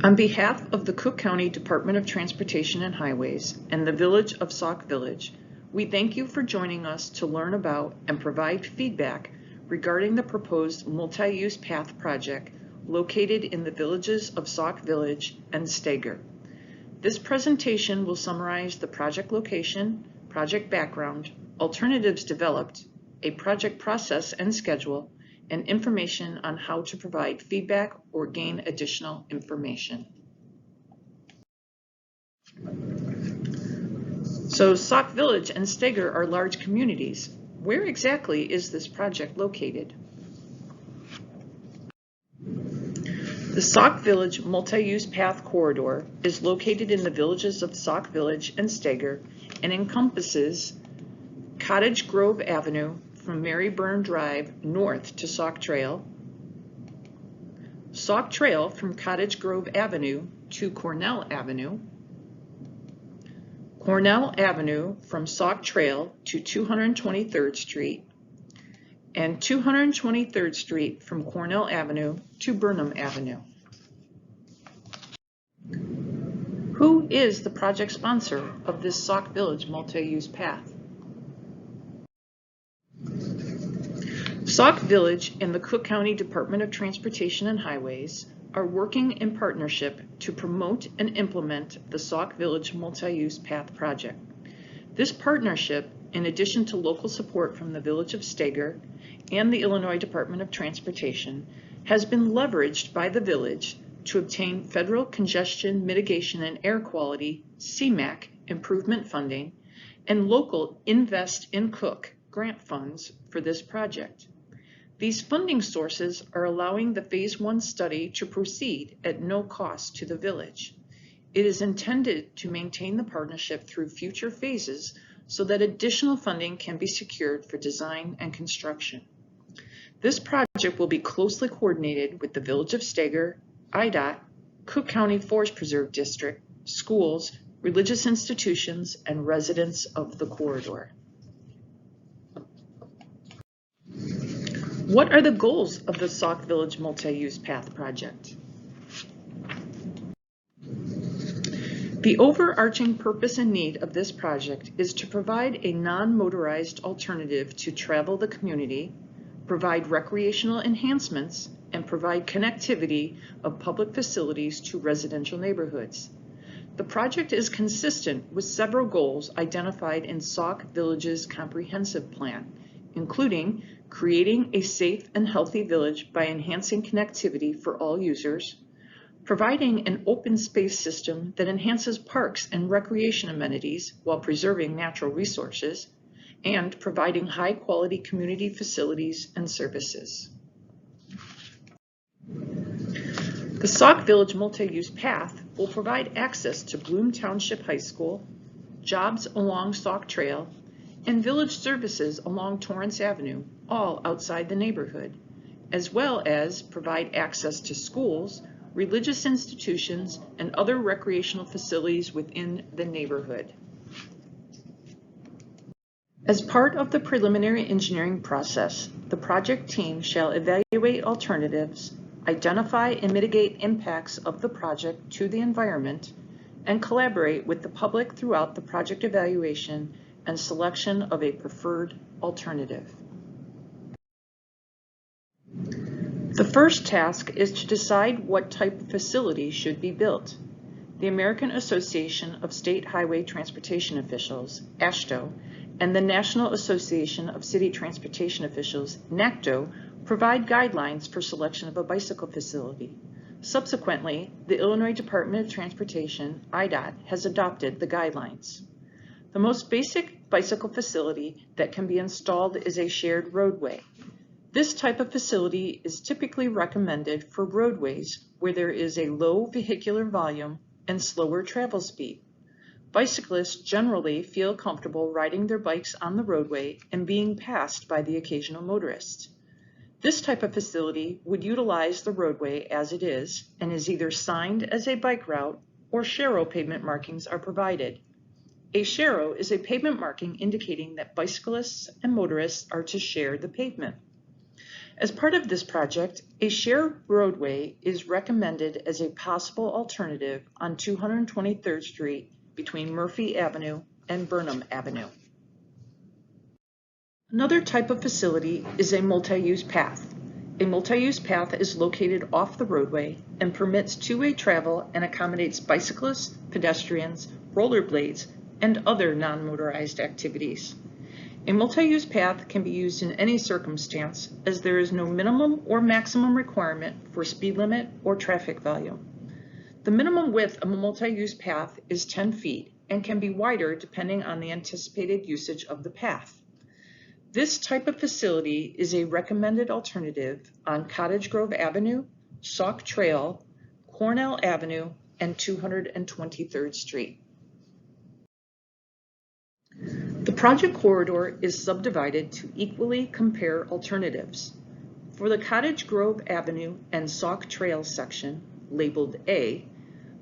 On behalf of the Cook County Department of Transportation and Highways and the Village of Sauk Village, we thank you for joining us to learn about and provide feedback regarding the proposed multi-use path project located in the villages of Sauk Village and Steger. This presentation will summarize the project location, project background, alternatives developed, a project process and schedule, and information on how to provide feedback or gain additional information. So Sauk Village and Steger are large communities. Where exactly is this project located? The Sauk Village Multi-Use Path Corridor is located in the villages of Sauk Village and Steger and encompasses Cottage Grove Avenue from Maryburn Drive north to Sauk Trail, Sauk Trail from Cottage Grove Avenue to Cornell Avenue, Cornell Avenue from Sauk Trail to 223rd Street, and 223rd Street from Cornell Avenue to Burnham Avenue. Who is the project sponsor of this Sauk Village multi-use path? Sauk Village and the Cook County Department of Transportation and Highways are working in partnership to promote and implement the Sauk Village multi-use path project. This partnership, in addition to local support from the Village of Steger and the Illinois Department of Transportation, has been leveraged by the village to obtain federal congestion mitigation and air quality (CMAQ) improvement funding and local Invest in Cook grant funds for this project. These funding sources are allowing the Phase 1 study to proceed at no cost to the village. It is intended to maintain the partnership through future phases so that additional funding can be secured for design and construction. This project will be closely coordinated with the Village of Steger, IDOT, Cook County Forest Preserve District, schools, religious institutions, and residents of the corridor. What are the goals of the Sauk Village Multi-Use Path project? The overarching purpose and need of this project is to provide a non-motorized alternative to travel the community, provide recreational enhancements, and provide connectivity of public facilities to residential neighborhoods. The project is consistent with several goals identified in Sauk Village's comprehensive plan, including creating a safe and healthy village by enhancing connectivity for all users, providing an open space system that enhances parks and recreation amenities while preserving natural resources, and providing high-quality community facilities and services. The Sauk Village Multi-Use Path will provide access to Bloom Township High School, jobs along Sauk Trail, and village services along Torrance Avenue, all outside the neighborhood, as well as provide access to schools, religious institutions, and other recreational facilities within the neighborhood. As part of the preliminary engineering process, the project team shall evaluate alternatives, identify and mitigate impacts of the project to the environment, and collaborate with the public throughout the project evaluation and selection of a preferred alternative. The first task is to decide what type of facility should be built. The American Association of State Highway Transportation Officials, AASHTO, and the National Association of City Transportation Officials, NACTO, provide guidelines for selection of a bicycle facility. Subsequently, the Illinois Department of Transportation, IDOT, has adopted the guidelines. The most basic bicycle facility that can be installed is a shared roadway. This type of facility is typically recommended for roadways where there is a low vehicular volume and slower travel speed. Bicyclists generally feel comfortable riding their bikes on the roadway and being passed by the occasional motorist. This type of facility would utilize the roadway as it is and is either signed as a bike route or sharrow pavement markings are provided. A sharrow is a pavement marking indicating that bicyclists and motorists are to share the pavement. As part of this project, a shared roadway is recommended as a possible alternative on 223rd Street between Murphy Avenue and Burnham Avenue. Another type of facility is a multi-use path. A multi-use path is located off the roadway and permits two-way travel and accommodates bicyclists, pedestrians, rollerblades, and other non-motorized activities. A multi-use path can be used in any circumstance as there is no minimum or maximum requirement for speed limit or traffic volume. The minimum width of a multi-use path is 10 feet and can be wider depending on the anticipated usage of the path. This type of facility is a recommended alternative on Cottage Grove Avenue, Sauk Trail, Cornell Avenue, and 223rd Street. The project corridor is subdivided to equally compare alternatives. For the Cottage Grove Avenue and Sauk Trail section, labeled A,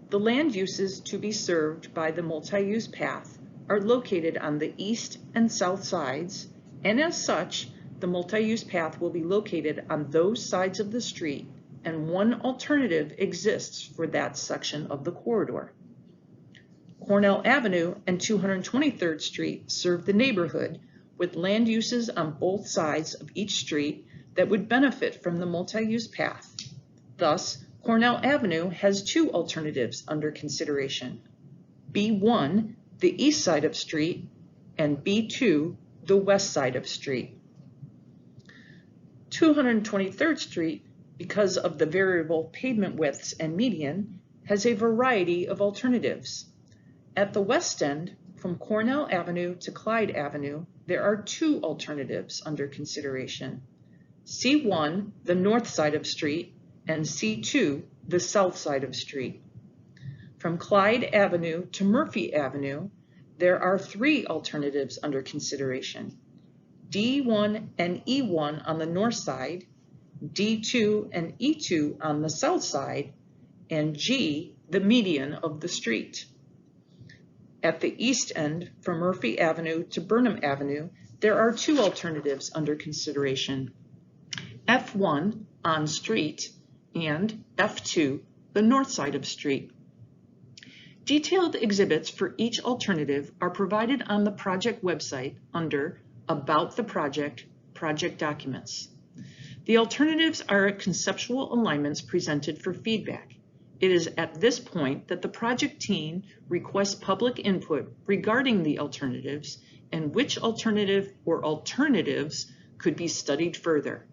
the land uses to be served by the multi-use path are located on the east and south sides, and as such, the multi-use path will be located on those sides of the street, and one alternative exists for that section of the corridor. Cornell Avenue and 223rd Street serve the neighborhood with land uses on both sides of each street that would benefit from the multi-use path. Thus, Cornell Avenue has two alternatives under consideration: B1, the east side of street, and B2, the west side of street. 223rd Street, because of the variable pavement widths and median, has a variety of alternatives. At the west end, from Cornell Avenue to Clyde Avenue, there are two alternatives under consideration: C1, the north side of street, and C2, the south side of street. From Clyde Avenue to Murphy Avenue, there are three alternatives under consideration: D1 and E1 on the north side, D2 and E2 on the south side, and G, the median of the street. At the east end, from Murphy Avenue to Burnham Avenue, there are two alternatives under consideration: F1 on street and F2, the north side of street. Detailed exhibits for each alternative are provided on the project website under About the Project, Project Documents. The alternatives are conceptual alignments presented for feedback. It is at this point that the project team requests public input regarding the alternatives and which alternative or alternatives could be studied further.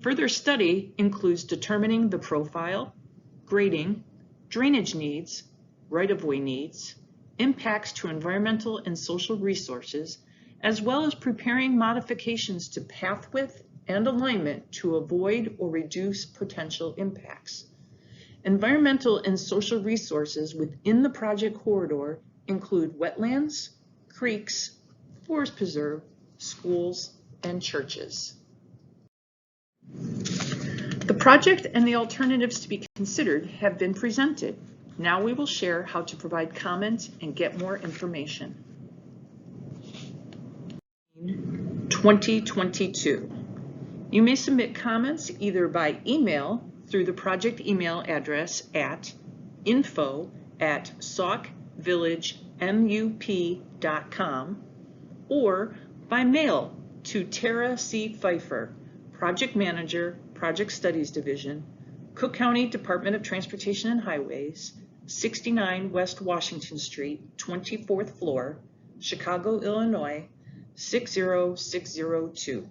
Further study includes determining the profile, grading, drainage needs, right-of-way needs, impacts to environmental and social resources, as well as preparing modifications to path width and alignment to avoid or reduce potential impacts. Environmental and social resources within the project corridor include wetlands, creeks, forest preserve, schools, and churches. The project and the alternatives to be considered have been presented. Now we will share how to provide comment and get more information. 2022. You may submit comments either by email through the project email address at info@SaukVillageMUP.com or by mail to Tara C. Pfeiffer, Project Manager, Project Studies Division, Cook County Department of Transportation and Highways, 69 West Washington Street, 24th floor, Chicago, Illinois, 60602.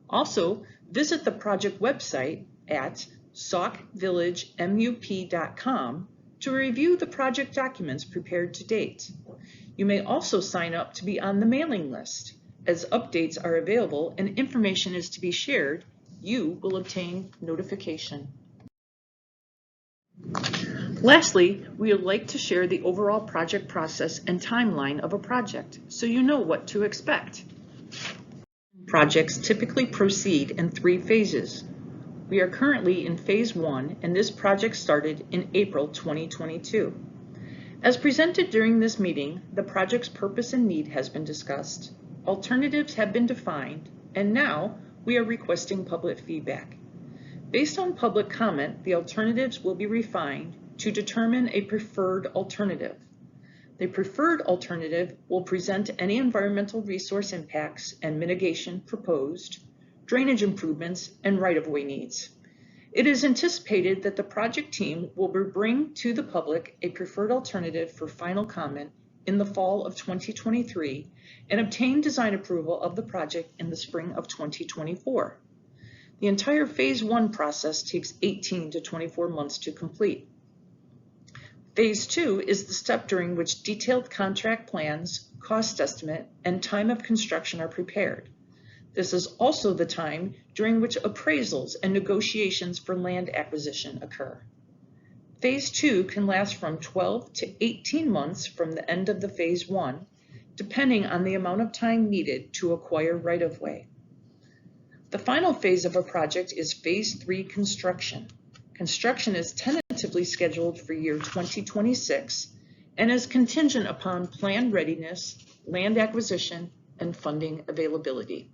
Also, visit the project website at SaukVillageMUP.com to review the project documents prepared to date. You may also sign up to be on the mailing list. As updates are available and information is to be shared, you will obtain notification. Lastly, we would like to share the overall project process and timeline of a project so you know what to expect. Projects typically proceed in 3 phases. We are currently in phase 1, and this project started in April 2022. As presented during this meeting, the project's purpose and need has been discussed, alternatives have been defined, and now we are requesting public feedback. Based on public comment, the alternatives will be refined to determine a preferred alternative. The preferred alternative will present any environmental resource impacts and mitigation proposed, drainage improvements, and right-of-way needs. It is anticipated that the project team will bring to the public a preferred alternative for final comment in the fall of 2023 and obtain design approval of the project in the spring of 2024. The entire Phase 1 process takes 18 to 24 months to complete. Phase 2 is the step during which detailed contract plans, cost estimate, and time of construction are prepared. This is also the time during which appraisals and negotiations for land acquisition occur. Phase 2 can last from 12 to 18 months from the end of the Phase 1, depending on the amount of time needed to acquire right-of-way. The final phase of a project is Phase 3 construction. Construction is tentatively scheduled for year 2026 and is contingent upon plan readiness, land acquisition, and funding availability.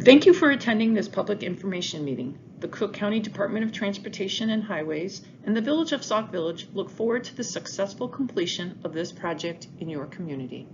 Thank you for attending this public information meeting. The Cook County Department of Transportation and Highways and the Village of Sauk Village look forward to the successful completion of this project in your community.